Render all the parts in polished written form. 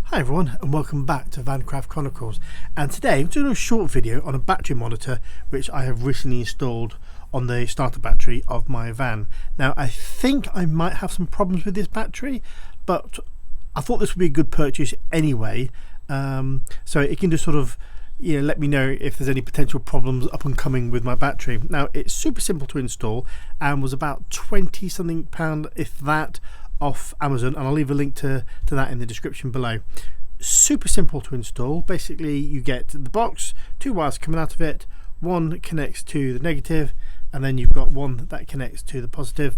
Hi everyone, and welcome back to Vancraft Chronicles. And today I'm doing a short video on a battery monitor which I have recently installed on the starter battery of my van. Now I think I might have some problems with this battery, but I thought this would be a good purchase anyway, so it can just sort of let me know if there's any potential problems up and coming with my battery. Now it's super simple to install and was about 20 something pound, if that, off Amazon, and I'll leave a link to that in the description below. Super simple to install. Basically you get the box, two wires coming out of it, one connects to the negative and then you've got one that connects to the positive,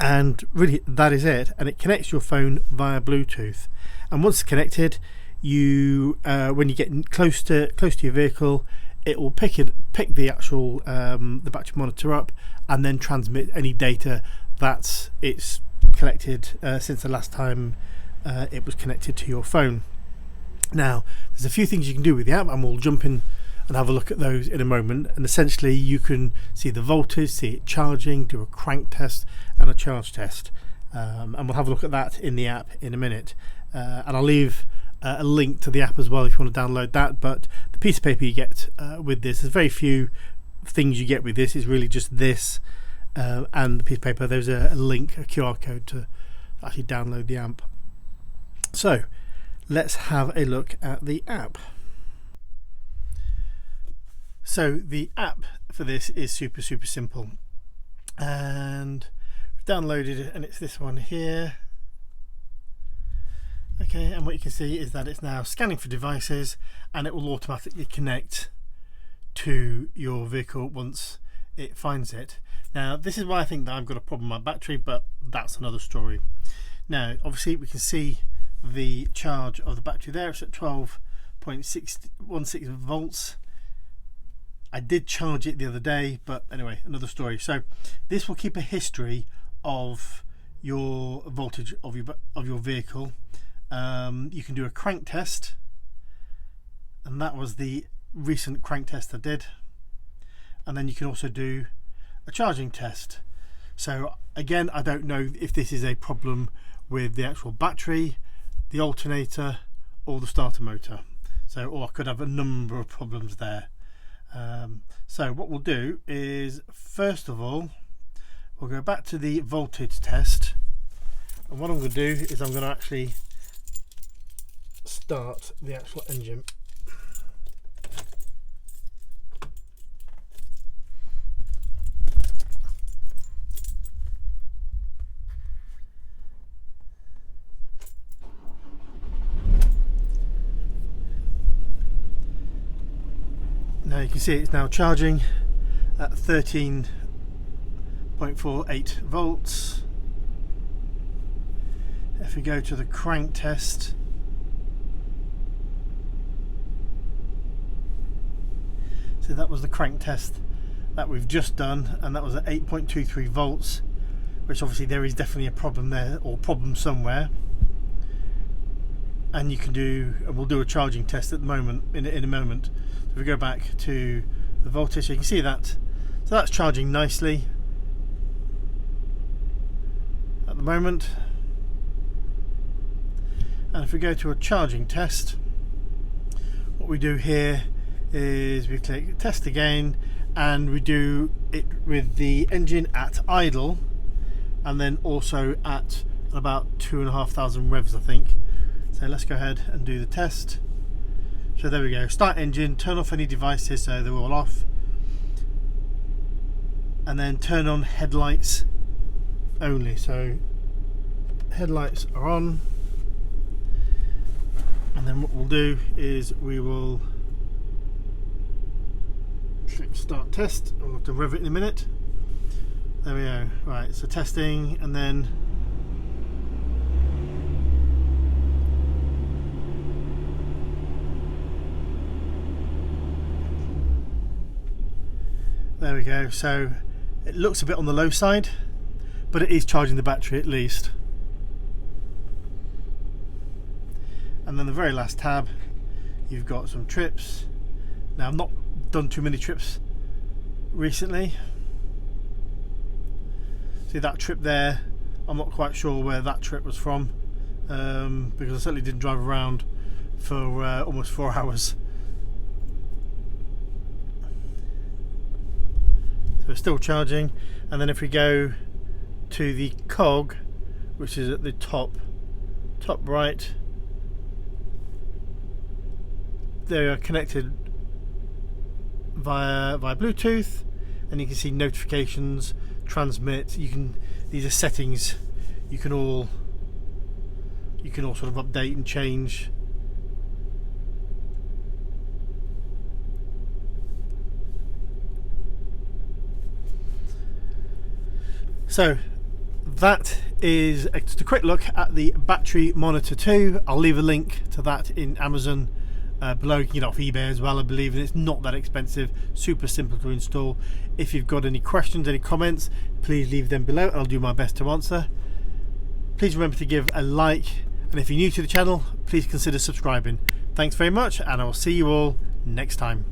and really that is it. And it connects your phone via Bluetooth, and once connected, you when you get close to your vehicle, it will pick the actual the battery monitor up and then transmit any data that it's collected since the last time it was connected to your phone. Now there's a few things you can do with the app, and we'll jump in and have a look at those in a moment. And essentially you can see the voltage, see it charging, do a crank test and a charge test, and we'll have a look at that in the app in a minute, and I'll leave a link to the app as well if you want to download that. But the piece of paper you get with this, there's very few things you get with this. It's really just this and the piece of paper. There's a link, a QR code to actually download the app. So let's have a look at the app. So the app for this is super simple, and we've downloaded it, and it's this one here. Okay, and what you can see is that it's now scanning for devices, and it will automatically connect to your vehicle once it finds it. Now this is why I think that I've got a problem with my battery, but that's another story. Now obviously we can see the charge of the battery there. It's at 12.616 volts. I did charge it the other day, but anyway, another story. So this will keep a history of your voltage of your vehicle. You can do a crank test, and that was the recent crank test I did. And then you can also do a charging test. So again, I don't know if this is a problem with the actual battery, the alternator, or the starter motor. So, or I could have a number of problems there. So what we'll do is, first of all, we'll go back to the voltage test, and what I'm going to do is I'm going to actually start the actual engine. Now you can see it's now charging at 13.48 volts. If we go to the crank test, so that was the crank test that we've just done, and that was at 8.23 volts, which obviously there is definitely a problem there, or problem somewhere. And you can do, and we'll do a charging test at the moment in a moment. So if we go back to the voltage, you can see that, so that's charging nicely at the moment. And if we go to a charging test, what we do here is we click test again, and we do it with the engine at idle, and then also at about 2,500 revs, I think. So let's go ahead and do the test. So there we go, start engine, turn off any devices so they're all off, and then turn on headlights only. So headlights are on, and then what we'll do is we will click start test. We'll have to rev it in a minute. There we go. Right, so testing, and then there we go. So it looks a bit on the low side, but it is charging the battery at least. And then the very last tab, you've got some trips. Now I've not done too many trips recently. See that trip there, I'm not quite sure where that trip was from. because I certainly didn't drive around for almost 4 hours. So it's still charging, and then if we go to the cog, which is at the top right, they are connected via Bluetooth, and you can see notifications, transmit. These are settings you can all sort of update and change. So that is just a quick look at the Battery Monitor 2. I'll leave a link to that in Amazon below. You can get it off eBay as well, I believe, and it's not that expensive, super simple to install. If you've got any questions, any comments, please leave them below and I'll do my best to answer. Please remember to give a like, and if you're new to the channel, please consider subscribing. Thanks very much, and I will see you all next time.